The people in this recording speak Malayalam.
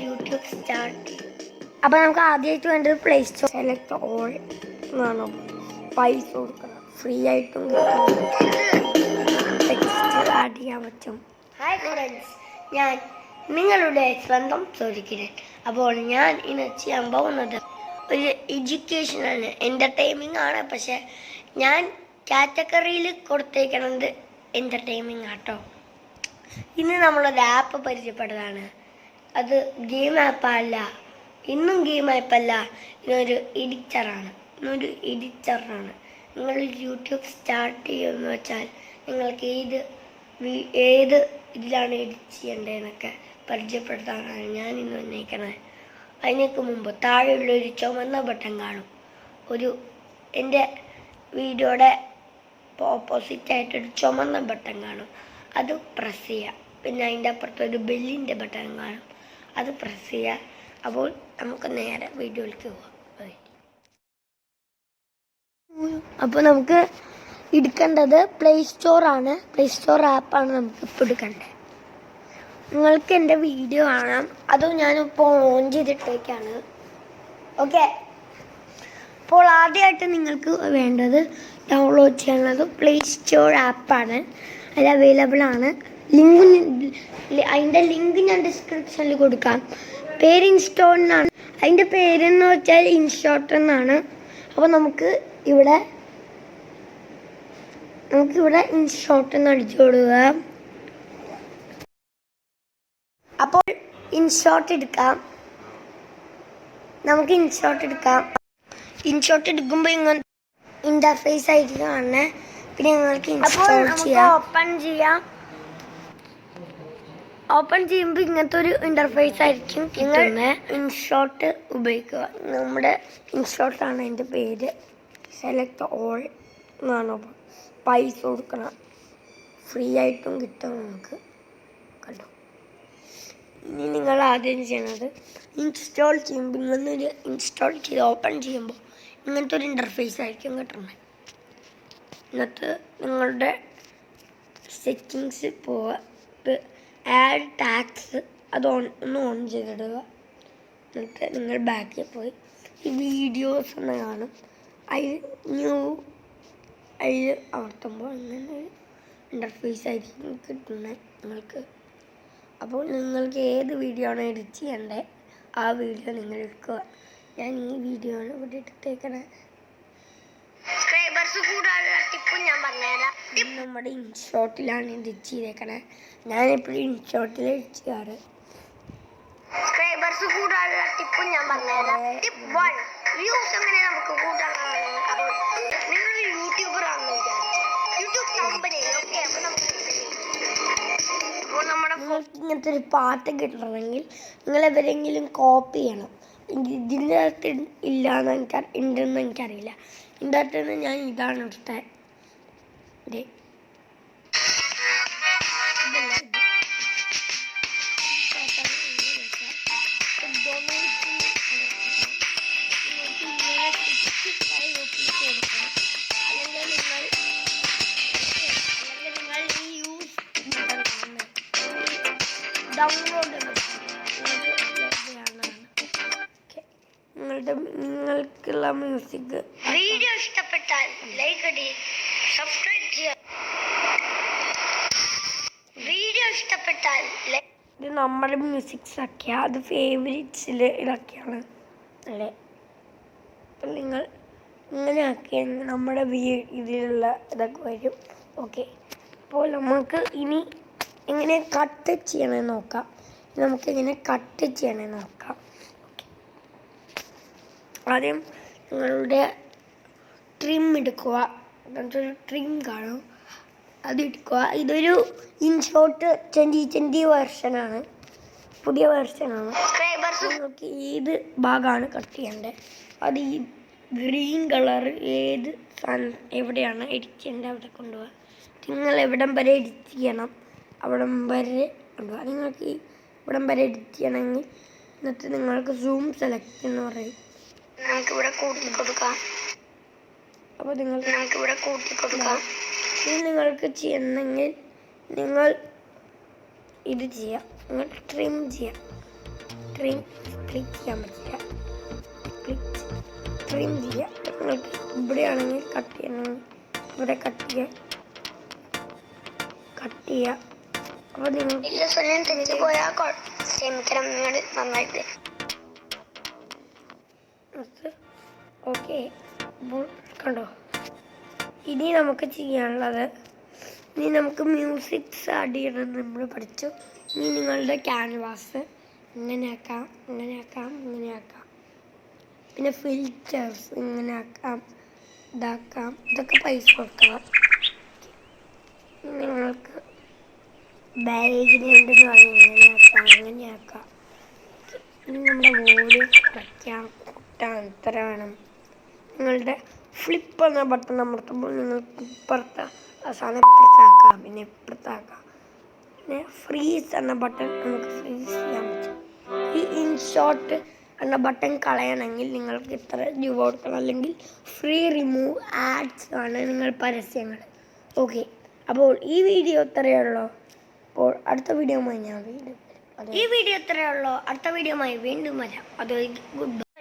YouTube start. അപ്പോൾ നമുക്ക് ആദ്യമായിട്ട് വേണ്ടത് പ്ലേ സ്റ്റോർ സെലക്ട് ഓൾ എന്നാണ്. പൈസ കൊടുക്കണം, ഫ്രീ ആയിട്ടും ടെക്സ്റ്റ് ആഡ് ചെയ്യാൻ പറ്റും. ഹായ് ഫ്രണ്ട്സ്, ഞാൻ നിങ്ങളുടെ സ്വന്തം സൂര്യകിരൺ. അപ്പോൾ ഞാൻ ഇന്ന് ചെയ്യാൻ പോകുന്നത് ഒരു എഡ്യൂക്കേഷനാണ്, എൻ്റർടൈൻമിംഗ് ആണ്. പക്ഷെ ഞാൻ കാറ്റഗറിയിൽ കൊടുത്തേക്കണത് എൻ്റർടൈൻമിംഗ് ആട്ടോ. ഇന്ന് നമ്മളൊരു ആപ്പ് പരിചയപ്പെട്ടതാണ്. അത് ഗെയിം ആപ്പല്ല, ഇന്നും ഗെയിം ആപ്പല്ല, ഇന്നൊരു എഡിറ്ററാണ്. നിങ്ങൾ യൂട്യൂബ് സ്റ്റാർട്ട് ചെയ്യുമെന്ന് വെച്ചാൽ നിങ്ങൾക്ക് ഏത് ഇതിലാണ് എഡിറ്റ് ചെയ്യേണ്ടതെന്നൊക്കെ പരിചയപ്പെടുത്താനാണ് ഞാൻ ഇന്ന് ഉന്നയിക്കണത്. അതിനൊക്കെ മുമ്പ് താഴെയുള്ളൊരു ചുമന്ന ബട്ടൺ കാണും. എൻ്റെ വീഡിയോയുടെ ഓപ്പോസിറ്റായിട്ടൊരു ചുമന്ന ബട്ടൺ കാണും, അത് പ്രസ് ചെയ്യുക. പിന്നെ അതിൻ്റെ അപ്പുറത്തൊരു ബെല്ലിൻ്റെ ബട്ടൺ കാണും, അത് പ്രസ് ചെയ്യുക. അപ്പോൾ നമുക്ക് നേരെ വീഡിയോയിലേക്ക് പോകാം. അപ്പോൾ നമുക്ക് എടുക്കേണ്ടത് പ്ലേ സ്റ്റോറാണ്. പ്ലേ സ്റ്റോർ ആപ്പാണ് നമുക്ക് ഇപ്പോൾ എടുക്കേണ്ടത്. നിങ്ങൾക്ക് എൻ്റെ വീഡിയോ കാണാം, അതും ഞാനിപ്പോൾ ഓൺ ചെയ്തിട്ടേക്കാണ്. ഓക്കെ, അപ്പോൾ ആദ്യമായിട്ട് നിങ്ങൾക്ക് വേണ്ടത് ഡൗൺലോഡ് ചെയ്യാനുള്ളത് പ്ലേ സ്റ്റോർ ആപ്പാണ്. അത് അവൈലബിൾ ആണ്. അതിൻ്റെ ലിങ്ക് ഞാൻ ഡിസ്ക്രിപ്ഷനിൽ കൊടുക്കാം. പേര് ഇൻസ്റ്റോൾ എന്നാണ്. അതിൻ്റെ പേരെന്ന് വെച്ചാൽ ഇൻഷോട്ട് എന്നാണ്. അപ്പോൾ നമുക്കിവിടെ ഇൻഷോട്ട് എന്ന് അടിച്ചു കൊടുക്കുക. അപ്പോൾ ഇൻഷോട്ട് എടുക്കാം. ഇൻഷോട്ട് എടുക്കുമ്പോൾ ഇങ്ങനെ ഇൻ്റർഫേസ് ആയിട്ട് കാണണേ. പിന്നെ നിങ്ങൾക്ക് ഇൻസ്റ്റോൾ ചെയ്യാം. ഓപ്പൺ ചെയ്യുമ്പോൾ ഇങ്ങനത്തെ ഒരു ഇൻ്റർഫേസ് ആയിരിക്കും. നിങ്ങൾ ഇൻഷോട്ട് ഉപയോഗിക്കുക. നമ്മുടെ ഇൻഷോട്ടാണ് അതിൻ്റെ പേര്. സെലക്ട് ഓൾ എന്നാണ്. പൈസ കൊടുക്കണം, ഫ്രീ ആയിട്ടും കിട്ടും നമുക്ക്, കണ്ടോ. ഇനി നിങ്ങൾ ആദ്യം ചെയ്യണത് ഇൻസ്റ്റാൾ ചെയ്യുമ്പോൾ ഇൻസ്റ്റാൾ ചെയ്ത് ഓപ്പൺ ചെയ്യുമ്പോൾ ഇങ്ങനത്തെ ഒരു ഇൻ്റർഫേസ് ആയിരിക്കും കിട്ടണത്. എന്നിട്ട് നിങ്ങളുടെ സെറ്റിങ്സിൽ പോവുക, ആഡ് ടാക്സ് അത് ഒന്ന് ഓൺ ചെയ്തിടുക. എന്നിട്ട് നിങ്ങൾ ബാക്കിൽ പോയി ഈ വീഡിയോസ് എന്ന് കാണും, അതിൽ അമർത്തുമ്പോൾ ഇങ്ങനെ ഒരു ഇൻ്റർഫേസ് ആയിരിക്കും കിട്ടുന്നത് നിങ്ങൾക്ക്. അപ്പോൾ നിങ്ങൾക്ക് ഏത് വീഡിയോ ആണ് എഡിറ്റ് ചെയ്യേണ്ടത് ആ വീഡിയോ നിങ്ങൾ എടുക്കുക. ഞാൻ ഈ വീഡിയോ ആണ് ഇവിടെ എടുത്തേക്കണേ. സബ്സ്ക്രൈബേഴ്സ് കൂടാനുള്ള ടിപ്പും ഞാൻ പറഞ്ഞുതരാം. നമ്മുടെ ഇൻഷോട്ടിലാണ് എഡിറ്റ് ചെയ്തേക്കണേ. ഞാനെപ്പോഴും ഇൻഷോട്ടിൽ എഡിറ്റ് ചെയ്യാറ്. സബ്സ്ക്രൈബേഴ്സ് കൂടാനുള്ള ടിപ്പും ഞാൻ പറഞ്ഞുതരാം. ടിപ്പ് 1, വ്യൂസ് എങ്ങനെ നമുക്ക് കൂട്ടാനാണ്. അപ്പോൾ നിങ്ങൾ യൂട്യൂബർ ആണെന്ന് വിചാരിച്ചു, യൂട്യൂബ് കമ്പനി. ഓക്കെ, അപ്പോൾ നമ്മുടെ ഇങ്ങനത്തെ ഒരു പാട്ട് കിട്ടണമെങ്കിൽ നിങ്ങൾ എവരെങ്കിലും കോപ്പി ചെയ്യണം. ഇതിൻ്റെ അകത്ത് ഉണ്ടെന്ന് എനിക്കറിയില്ല. ഇതിൻ്റെ അകത്ത് ഞാൻ ഇതാണ് എടുത്തത്. നിങ്ങൾക്കുള്ള മ്യൂസിക് വീഡിയോ ഇഷ്ടപ്പെട്ടാൽ ലൈക്ക് അടി, സബ്സ്ക്രൈബ് ചെയ്യുക. വീഡിയോ ഇഷ്ടപ്പെട്ടാൽ ഇത് നമ്മുടെ മ്യൂസിക്സ് ഒക്കെയാ, അത് ഫേവറേറ്റ്സിൽ ഇതൊക്കെയാണ് അല്ലേ. അപ്പം നിങ്ങൾ ഇങ്ങനെ ആക്കിയാൽ നമ്മുടെ ഇതിലുള്ള ഇതൊക്കെ വരും. ഓക്കെ, അപ്പോൾ നമുക്ക് ഇനി എങ്ങനെ കട്ട് ചെയ്യണമെന്ന് നോക്കാം. ആദ്യം നിങ്ങളുടെ ട്രിം എടുക്കുക. അങ്ങനത്തെ ഒരു ട്രിം കാണും, അതെടുക്കുക. ഇതൊരു ഇൻഷോട്ട് 2020 വെർഷനാണ്, പുതിയ വെർഷനാണ്. നിങ്ങൾക്ക് ഏത് ഭാഗമാണ് കട്ട് ചെയ്യേണ്ടത് അത് ഈ ഗ്രീൻ കളർ എവിടെയാണ് എഡിറ്റ് ചെയ്യേണ്ടത് അവിടെ കൊണ്ടുപോകുക. നിങ്ങൾ എവിടം വരെ എഡിറ്റ് ചെയ്യണം അവിടം വരെ കൊണ്ടുപോകുക. നിങ്ങൾക്ക് ഇവിടം വരെ എഡിറ്റ് ചെയ്യണമെങ്കിൽ എന്നിട്ട് നിങ്ങൾക്ക് സൂം സെലക്ട് എന്ന് പറയും. നിങ്ങൾക്കിവിടെ കൂട്ടി കൊടുക്കാം. അപ്പോൾ നിങ്ങൾക്കിവിടെ കൂട്ടി കൊടുക്കാം. ഇനി നിങ്ങൾക്ക് ചെയ്യണമെങ്കിൽ നിങ്ങൾ ഇത് ചെയ്യാം, നിങ്ങൾ ട്രിം ചെയ്യാം. ട്രിം ക്ലിക്ക് ചെയ്യാൻ പറ്റില്ല. ട്രിം ചെയ്യുക. നിങ്ങൾക്ക് ഇവിടെയാണെങ്കിൽ കട്ട് ചെയ്യണമെങ്കിൽ ഇവിടെ കട്ട് ചെയ്യുക. അപ്പോൾ നിങ്ങൾ തെറ്റ് പോയാൽ ക്ഷമിക്കണം, നിങ്ങൾ നന്നായിട്ട്. ഓക്കെ, അപ്പോൾ കണ്ടോ, ഇനി നമുക്ക് ചെയ്യാനുള്ളത്, ഇനി നമുക്ക് മ്യൂസിക്സ് ആഡ് ചെയ്യണം. നമ്മൾ പഠിച്ചു. ഇനി നിങ്ങളുടെ ക്യാൻവാസ് ഇങ്ങനെയാക്കാം. പിന്നെ ഫിൽറ്റേഴ്സ് ഇങ്ങനെ ആക്കാം, ഇതാക്കാം. ഇതൊക്കെ പൈസ കൊടുക്കണം. നിങ്ങൾക്ക് ബാക്ക്ഗ്രൗണ്ട് എന്ന് പറഞ്ഞാൽ അങ്ങനെയാക്കാം. ഇനി നമ്മുടെ വോളിയം കുറയ്ക്കാം, കൂട്ടാൻ എത്ര വേണം. നിങ്ങളുടെ ഫ്ലിപ്പ് എന്ന ബട്ടൺ അമർത്തുമ്പോൾ നിങ്ങൾക്ക് ഇപ്പുറത്ത് അവസാനം ഇപ്പുറത്താക്കാം, പിന്നെ ഇപ്പുറത്താക്കാം. പിന്നെ ഫ്രീസ് എന്ന ബട്ടൺ നമുക്ക് ഫ്രീസ് ചെയ്യാൻ പറ്റും. ഈ ഇൻഷോട്ട് എന്ന ബട്ടൺ കളയണമെങ്കിൽ നിങ്ങൾക്ക് ഇത്ര രൂപ കൊടുക്കണം, അല്ലെങ്കിൽ ഫ്രീ റിമൂവ് ആഡ്സ് ആണ് നിങ്ങൾ പരസ്യങ്ങൾ. ഓക്കെ, അപ്പോൾ ഈ വീഡിയോ ഇത്രയേ ഉള്ളൂ. അപ്പോൾ അടുത്ത വീഡിയോയുമായി ഞാൻ വീണ്ടും വരാം. അതുവരെ ഗുഡ് ബൈ.